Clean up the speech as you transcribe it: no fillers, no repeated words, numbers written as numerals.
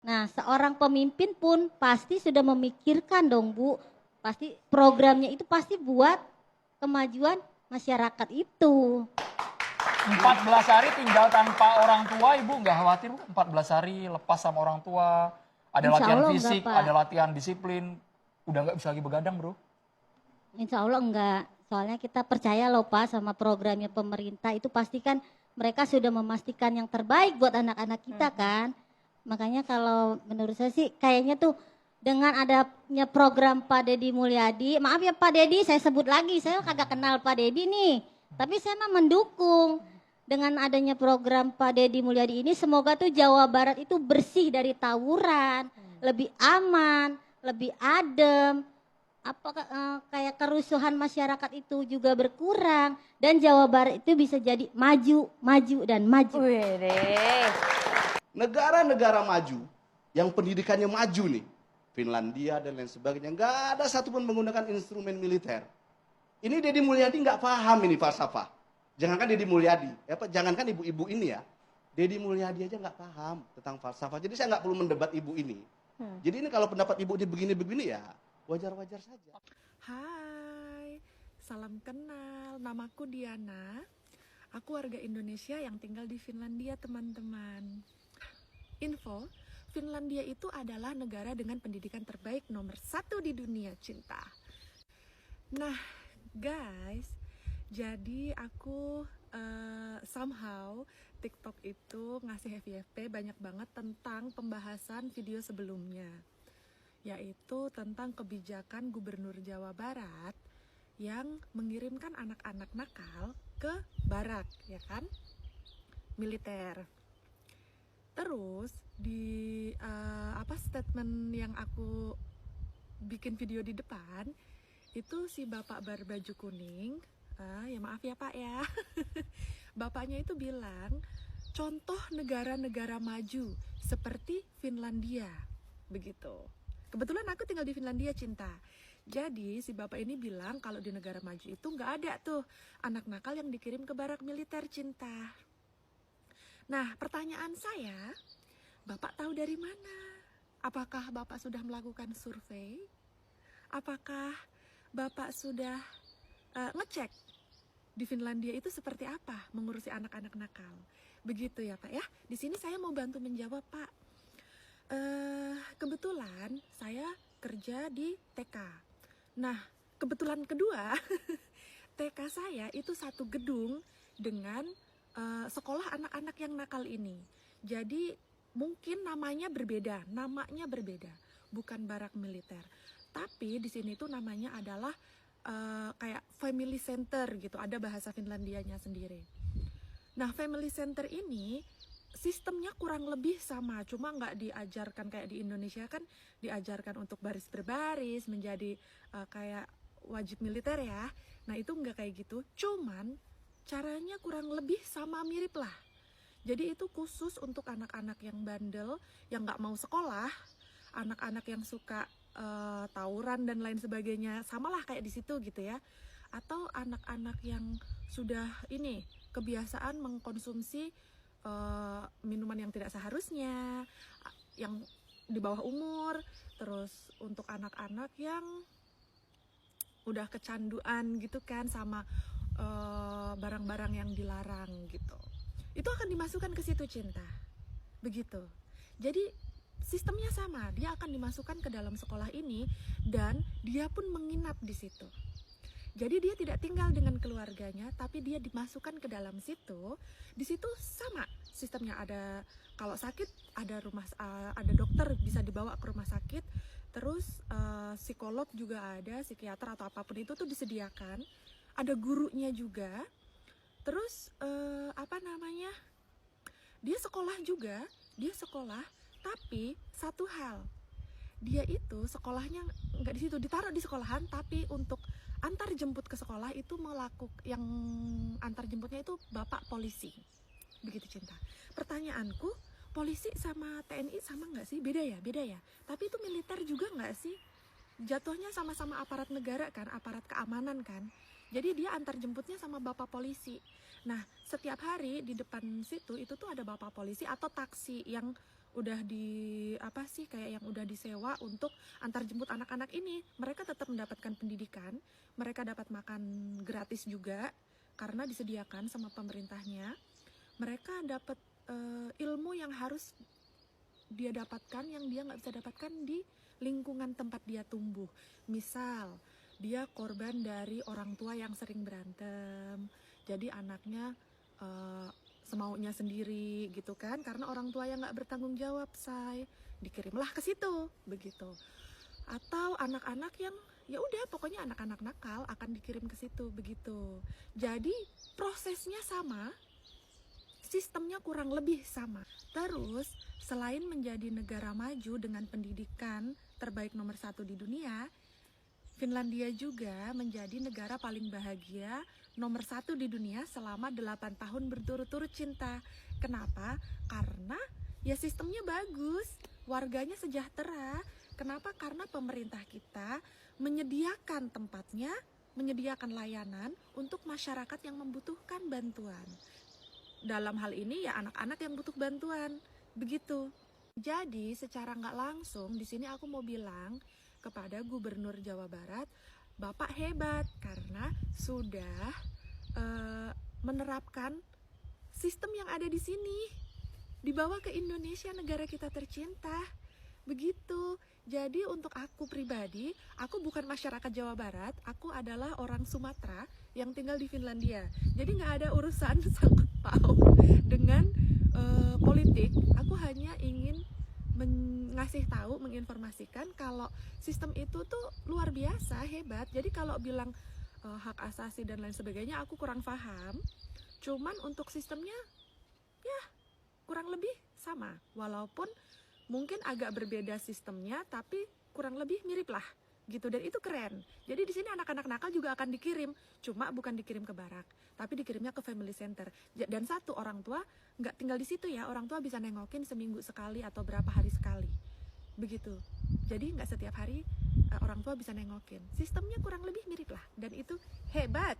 Nah, seorang pemimpin pun pasti sudah memikirkan dong Bu, pasti programnya itu pasti buat kemajuan masyarakat itu. 14 hari tinggal tanpa orang tua, Ibu nggak khawatir Bu? 14 hari lepas sama orang tua, ada Insya latihan Allah fisik, enggak, Pak. ada latihan disiplin, udah nggak bisa lagi begadang Bro? Insya Allah enggak. Soalnya kita percaya loh Pak sama programnya pemerintah itu pasti kan mereka sudah memastikan yang terbaik buat anak-anak kita kan. Makanya kalau menurut saya sih kayaknya tuh dengan adanya program Pak Deddy Mulyadi, maaf ya Pak Deddy saya sebut lagi, saya kagak kenal Pak Deddy nih. Tapi saya mah mendukung dengan adanya program Pak Deddy Mulyadi ini semoga tuh Jawa Barat itu bersih dari tawuran, lebih aman, lebih adem. Apakah kayak kerusuhan masyarakat itu juga berkurang dan Jawa Barat itu bisa jadi maju, maju dan maju. Wih, Negara-negara maju yang pendidikannya maju nih, Finlandia dan lain sebagainya, nggak ada satupun menggunakan instrumen militer. Ini Deddy Mulyadi nggak paham ini falsafah. Jangankan Deddy Mulyadi, jangankan ibu-ibu ini ya, Deddy Mulyadi aja nggak paham tentang falsafah. Jadi saya nggak perlu mendebat ibu ini. Jadi ini kalau pendapat ibu ini begini-begini ya wajar-wajar saja. Hai, salam kenal. Namaku Diana. Aku warga Indonesia yang tinggal di Finlandia, teman-teman. Info, Finlandia itu adalah negara dengan pendidikan terbaik nomor 1 di dunia, cinta. Nah, guys, jadi aku somehow TikTok itu ngasih FYP banyak banget tentang pembahasan video sebelumnya, yaitu tentang kebijakan Gubernur Jawa Barat yang mengirimkan anak-anak nakal ke barak, ya kan, militer. Terus di statement yang aku bikin video di depan itu si bapak berbaju kuning, ya maaf ya Pak ya, bapaknya itu bilang contoh negara-negara maju seperti Finlandia, begitu. Kebetulan aku tinggal di Finlandia, cinta. Jadi si bapak ini bilang kalau di negara maju itu nggak ada tuh anak nakal yang dikirim ke barak militer, cinta. Nah, pertanyaan saya, bapak tahu dari mana? Apakah bapak sudah melakukan survei? Apakah bapak sudah ngecek di Finlandia itu seperti apa mengurusi anak-anak nakal? Begitu ya Pak ya. Di sini saya mau bantu menjawab Pak. Kebetulan saya kerja di TK. Nah, kebetulan kedua, TK saya itu satu gedung dengan sekolah anak-anak yang nakal ini. Jadi mungkin namanya berbeda, bukan barak militer. Tapi di sini tuh namanya adalah kayak family center gitu, ada bahasa Finlandianya sendiri. Nah, family center ini sistemnya kurang lebih sama, cuma nggak diajarkan kayak di Indonesia kan diajarkan untuk baris berbaris menjadi kayak wajib militer ya. Nah itu nggak kayak gitu, cuman caranya kurang lebih sama mirip lah. Jadi itu khusus untuk anak-anak yang bandel, yang nggak mau sekolah, anak-anak yang suka tawuran dan lain sebagainya, samalah kayak di situ gitu ya. Atau anak-anak yang sudah ini kebiasaan mengkonsumsi minuman yang tidak seharusnya, yang di bawah umur, terus untuk anak-anak yang udah kecanduan gitu kan sama barang-barang yang dilarang gitu, itu akan dimasukkan ke situ, cinta, begitu. Jadi sistemnya sama, dia akan dimasukkan ke dalam sekolah ini dan dia pun menginap di situ. Jadi dia tidak tinggal dengan keluarganya, tapi dia dimasukkan ke dalam situ. Di situ sama sistemnya, ada kalau sakit ada ada dokter bisa dibawa ke rumah sakit. Terus psikolog juga ada, psikiater atau apapun itu tuh disediakan. Ada gurunya juga. Terus dia sekolah juga, tapi satu hal, dia itu sekolahnya nggak di situ, ditaruh di sekolahan, tapi untuk antar jemput ke sekolah itu yang antar jemputnya itu bapak polisi, begitu, cinta. Pertanyaanku, polisi sama TNI sama nggak sih? Beda ya. Tapi itu militer juga nggak sih? Jatuhnya sama-sama aparat negara kan, aparat keamanan kan. Jadi dia antar jemputnya sama bapak polisi. Nah, setiap hari di depan situ itu tuh ada bapak polisi atau taksi yang udah di apa sih kayak yang udah disewa untuk antar jemput anak-anak ini, mereka tetap mendapatkan pendidikan, mereka dapat makan gratis juga karena disediakan sama pemerintahnya. Mereka dapat ilmu yang harus dia dapatkan yang dia nggak bisa dapatkan di lingkungan tempat dia tumbuh. Misal dia korban dari orang tua yang sering berantem, jadi anaknya semaunya sendiri gitu kan, karena orang tua yang nggak bertanggung jawab, dikirimlah ke situ begitu. Atau anak-anak yang ya udah pokoknya anak-anak nakal akan dikirim ke situ begitu. Jadi prosesnya sama, sistemnya kurang lebih sama. Terus selain menjadi negara maju dengan pendidikan terbaik nomor 1 di dunia, Finlandia juga menjadi negara paling bahagia nomor 1 di dunia selama 8 tahun berturut-turut cinta. Kenapa? Karena ya sistemnya bagus, warganya sejahtera. Kenapa? Karena pemerintah kita menyediakan tempatnya, menyediakan layanan untuk masyarakat yang membutuhkan bantuan. Dalam hal ini ya anak-anak yang butuh bantuan, begitu. Jadi secara nggak langsung di sini aku mau bilang kepada Gubernur Jawa Barat, Bapak hebat karena sudah menerapkan sistem yang ada di sini, dibawa ke Indonesia, negara kita tercinta, begitu. Jadi untuk aku pribadi, aku bukan masyarakat Jawa Barat, aku adalah orang Sumatera yang tinggal di Finlandia. Jadi nggak ada urusan sangkut paut dengan politik. Aku hanya ingin ngasih tahu, menginformasikan kalau sistem itu tuh luar biasa, hebat. Jadi kalau bilang hak asasi dan lain sebagainya, aku kurang paham. Cuman untuk sistemnya, ya kurang lebih sama. Walaupun mungkin agak berbeda sistemnya, tapi kurang lebih mirip lah, gitu. Dan itu keren. Jadi di sini anak-anak nakal juga akan dikirim, cuma bukan dikirim ke barak, tapi dikirimnya ke family center. Dan satu, orang tua nggak tinggal di situ ya, orang tua bisa nengokin seminggu sekali atau berapa hari sekali, begitu. Jadi nggak setiap hari orang tua bisa nengokin. Sistemnya kurang lebih mirip lah, dan itu hebat.